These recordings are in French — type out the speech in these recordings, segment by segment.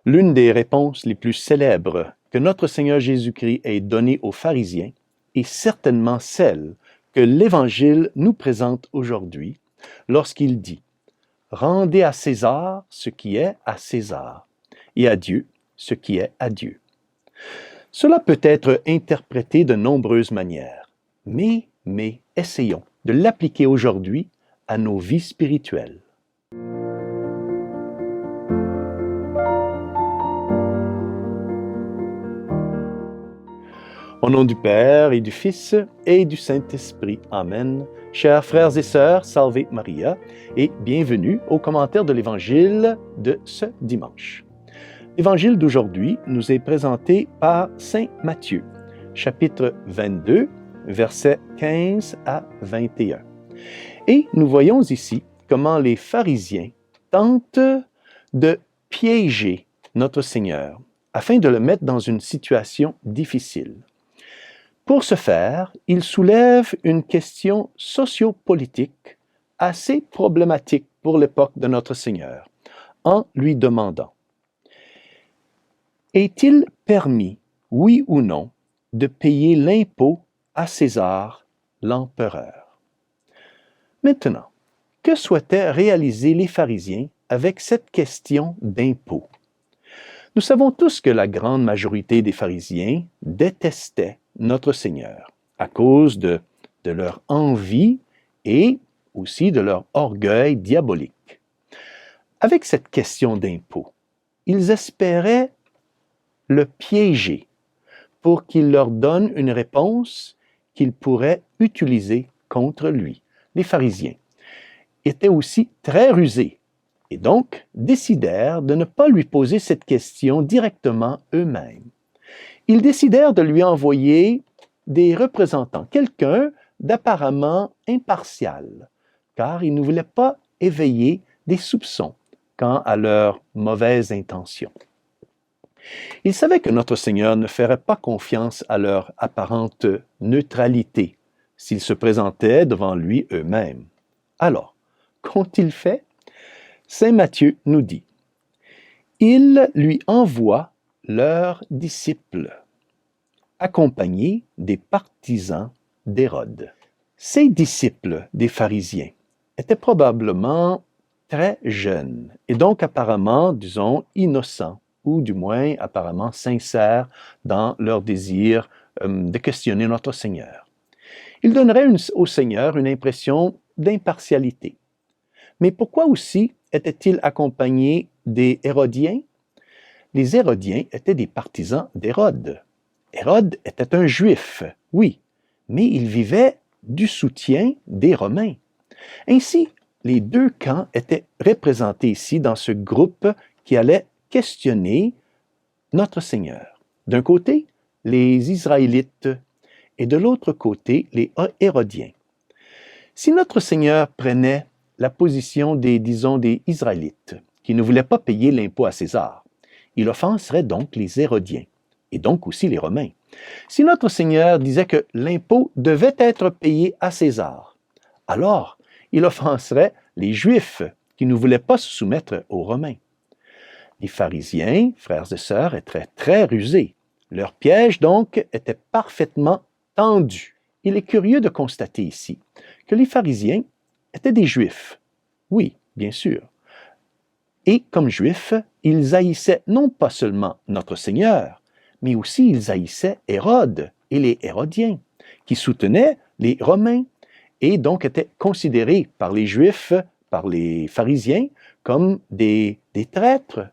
L'une des réponses les plus célèbres que notre Seigneur Jésus-Christ ait donnée aux pharisiens est certainement celle que l'Évangile nous présente aujourd'hui lorsqu'il dit « Rendez à César ce qui est à César et à Dieu ce qui est à Dieu ». Cela peut être interprété de nombreuses manières, mais essayons de l'appliquer aujourd'hui à nos vies spirituelles. Au nom du Père et du Fils et du Saint-Esprit. Amen. Chers frères et sœurs, Salve Maria et bienvenue au commentaire de l'Évangile de ce dimanche. L'Évangile d'aujourd'hui nous est présenté par Saint Matthieu, chapitre 22, versets 15 à 21. Et nous voyons ici comment les pharisiens tentent de piéger notre Seigneur afin de le mettre dans une situation difficile. Pour ce faire, ils soulèvent une question sociopolitique assez problématique pour l'époque de notre Seigneur, en lui demandant « Est-il permis, oui ou non, de payer l'impôt à César, l'empereur ?» Maintenant, que souhaitaient réaliser les pharisiens avec cette question d'impôt? Nous savons tous que la grande majorité des pharisiens détestaient notre Seigneur à cause de leur envie et aussi de leur orgueil diabolique. Avec cette question d'impôt, ils espéraient le piéger pour qu'il leur donne une réponse qu'ils pourraient utiliser contre lui. Les pharisiens étaient aussi très rusés et donc décidèrent de ne pas lui poser cette question directement eux-mêmes. Ils décidèrent de lui envoyer des représentants, quelqu'un d'apparemment impartial, car ils ne voulaient pas éveiller des soupçons quant à leurs mauvaises intentions. Ils savaient que notre Seigneur ne ferait pas confiance à leur apparente neutralité s'ils se présentaient devant lui eux-mêmes. Alors, qu'ont-ils fait? Saint Matthieu nous dit « Ils lui envoient leurs disciples, accompagnés des partisans d'Hérode. » Ces disciples des pharisiens étaient probablement très jeunes et donc apparemment, disons, innocents ou du moins apparemment sincères dans leur désir de questionner notre Seigneur. Ils donneraient au Seigneur une impression d'impartialité. Mais pourquoi aussi étaient-ils accompagnés des Hérodiens? Les Hérodiens étaient des partisans d'Hérode. Hérode était un Juif, oui, mais il vivait du soutien des Romains. Ainsi, les deux camps étaient représentés ici dans ce groupe qui allait questionner notre Seigneur. D'un côté, les Israélites et de l'autre côté, les Hérodiens. Si notre Seigneur prenait la position des Israélites, qui ne voulaient pas payer l'impôt à César, il offenserait donc les Hérodiens, et donc aussi les Romains. Si notre Seigneur disait que l'impôt devait être payé à César, alors il offenserait les Juifs, qui ne voulaient pas se soumettre aux Romains. Les pharisiens, frères et sœurs, étaient très rusés. Leur piège, donc, était parfaitement tendu. Il est curieux de constater ici que les pharisiens étaient des Juifs. Oui, bien sûr. Et comme Juifs, ils haïssaient non pas seulement notre Seigneur, mais aussi ils haïssaient Hérode et les Hérodiens, qui soutenaient les Romains et donc étaient considérés par les Juifs, par les pharisiens, comme des traîtres.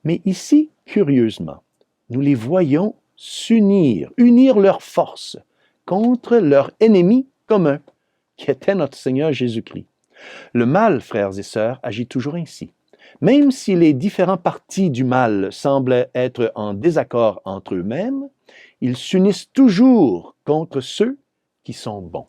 Mais ici, curieusement, nous les voyons unir leurs forces contre leur ennemi commun, qui était notre Seigneur Jésus-Christ. Le mal, frères et sœurs, agit toujours ainsi. Même si les différents partis du mal semblent être en désaccord entre eux-mêmes, ils s'unissent toujours contre ceux qui sont bons.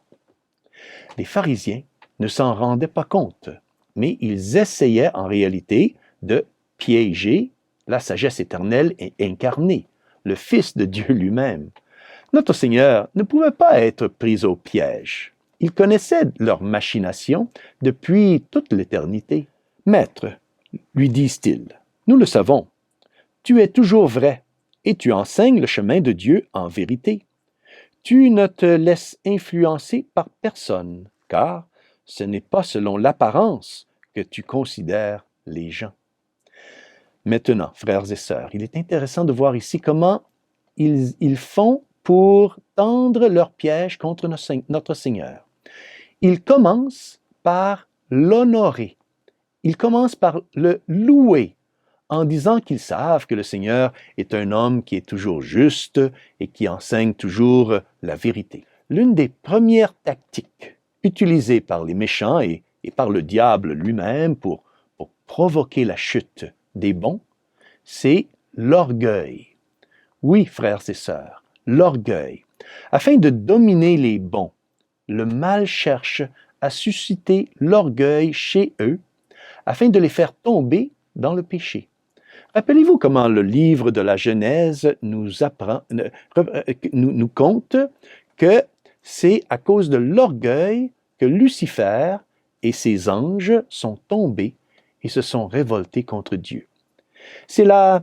Les pharisiens ne s'en rendaient pas compte, mais ils essayaient en réalité de piéger la sagesse éternelle et incarnée, le Fils de Dieu lui-même. Notre Seigneur ne pouvait pas être pris au piège. Il connaissait leurs machinations depuis toute l'éternité. « Maître, lui disent-ils, nous le savons, Tu es toujours vrai et tu enseignes le chemin de Dieu en vérité. Tu ne te laisses influencer par personne, car ce n'est pas selon l'apparence que tu considères les gens. Maintenant, frères et sœurs, il est intéressant de voir ici comment ils font pour tendre leur piège contre notre Seigneur. Ils commencent par l'honorer. Ils commencent par le louer en disant qu'ils savent que le Seigneur est un homme qui est toujours juste et qui enseigne toujours la vérité. L'une des premières tactiques utilisées par les méchants et par le diable lui-même pour provoquer la chute des bons, c'est l'orgueil. Oui, frères et sœurs, l'orgueil. Afin de dominer les bons, le mal cherche à susciter l'orgueil chez eux afin de les faire tomber dans le péché. Rappelez-vous comment le livre de la Genèse nous conte que c'est à cause de l'orgueil que Lucifer et ses anges sont tombés et se sont révoltés contre Dieu. C'est la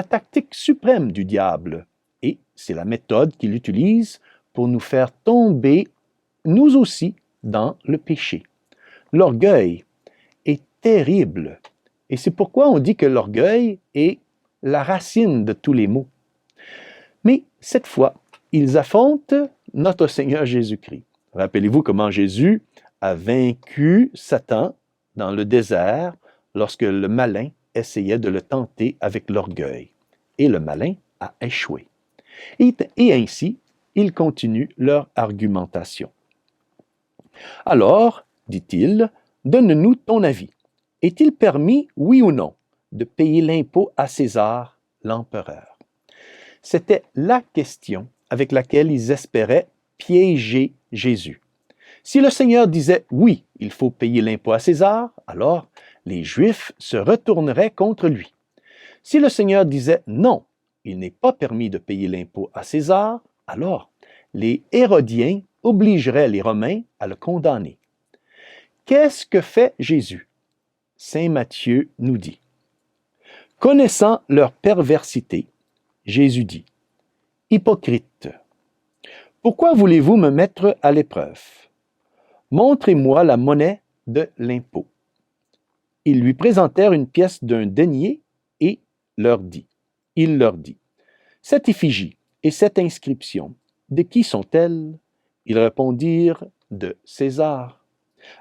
tactique suprême du diable et c'est la méthode qu'il utilise pour nous faire tomber, nous aussi, dans le péché. L'orgueil est terrible et c'est pourquoi on dit que l'orgueil est la racine de tous les maux. Mais cette fois, ils affrontent notre Seigneur Jésus-Christ. Rappelez-vous comment Jésus a vaincu Satan dans le désert lorsque le malin essayait de le tenter avec l'orgueil. Et le malin a échoué. Et ainsi, ils continuent leur argumentation. Alors, dit-il, donne-nous ton avis. Est-il permis, oui ou non, de payer l'impôt à César, l'empereur? C'était la question avec laquelle ils espéraient piéger Jésus. Si le Seigneur disait « oui, il faut payer l'impôt à César », alors les Juifs se retourneraient contre lui. Si le Seigneur disait « non, il n'est pas permis de payer l'impôt à César », alors les Hérodiens obligeraient les Romains à le condamner. Qu'est-ce que fait Jésus? Saint Matthieu nous dit. Connaissant leur perversité, Jésus dit, « Hypocrite, pourquoi voulez-vous me mettre à l'épreuve? Montrez-moi la monnaie de l'impôt. » Ils lui présentèrent une pièce d'un denier et il leur dit, « Cette effigie et cette inscription, de qui sont-elles? » Ils répondirent, « De César. »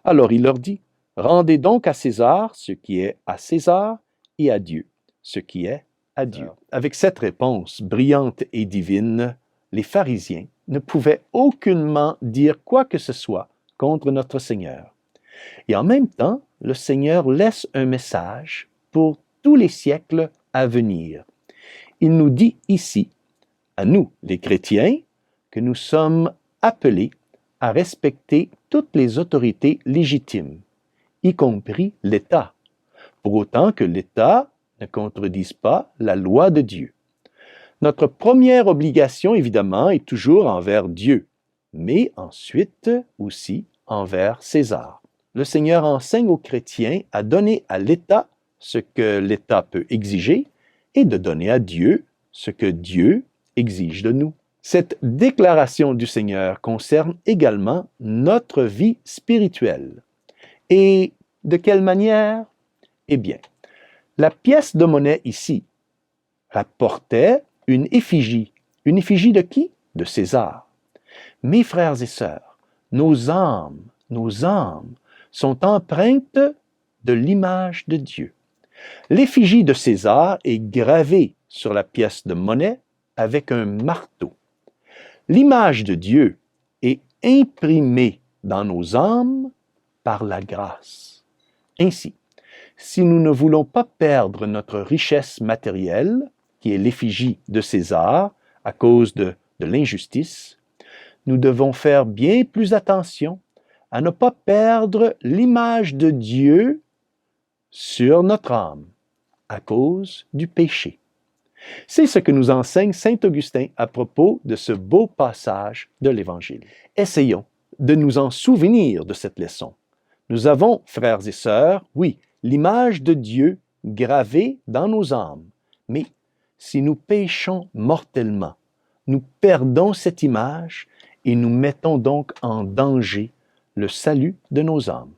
Alors il leur dit, « Rendez donc à César ce qui est à César et à Dieu ce qui est à Dieu. » Avec cette réponse brillante et divine, les pharisiens ne pouvaient aucunement dire quoi que ce soit contre notre Seigneur. Et en même temps, le Seigneur laisse un message pour tous les siècles à venir. Il nous dit ici, à nous, les chrétiens, que nous sommes appelés à respecter toutes les autorités légitimes, y compris l'État, pour autant que l'État ne contredise pas la loi de Dieu. Notre première obligation, évidemment, est toujours envers Dieu, mais ensuite aussi envers César. Le Seigneur enseigne aux chrétiens à donner à l'État ce que l'État peut exiger et de donner à Dieu ce que Dieu exige de nous. Cette déclaration du Seigneur concerne également notre vie spirituelle. Et de quelle manière? Eh bien, la pièce de monnaie ici rapportait une effigie. Une effigie de qui? De César. Mes frères et sœurs, nos âmes sont empreintes de l'image de Dieu. L'effigie de César est gravée sur la pièce de monnaie avec un marteau. L'image de Dieu est imprimée dans nos âmes par la grâce. Ainsi, si nous ne voulons pas perdre notre richesse matérielle, qui est l'effigie de César à cause de l'injustice, nous devons faire bien plus attention à ne pas perdre l'image de Dieu sur notre âme à cause du péché. C'est ce que nous enseigne saint Augustin à propos de ce beau passage de l'Évangile. Essayons de nous en souvenir de cette leçon. Nous avons, frères et sœurs, oui, l'image de Dieu gravée dans nos âmes, mais si nous péchons mortellement, nous perdons cette image et nous mettons donc en danger le salut de nos âmes.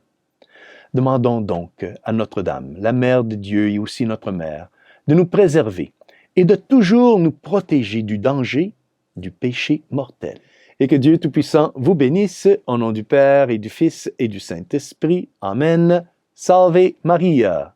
Demandons donc à Notre-Dame, la Mère de Dieu et aussi notre Mère, de nous préserver et de toujours nous protéger du danger du péché mortel. Et que Dieu Tout-Puissant vous bénisse, au nom du Père et du Fils et du Saint-Esprit. Amen. Salve Maria!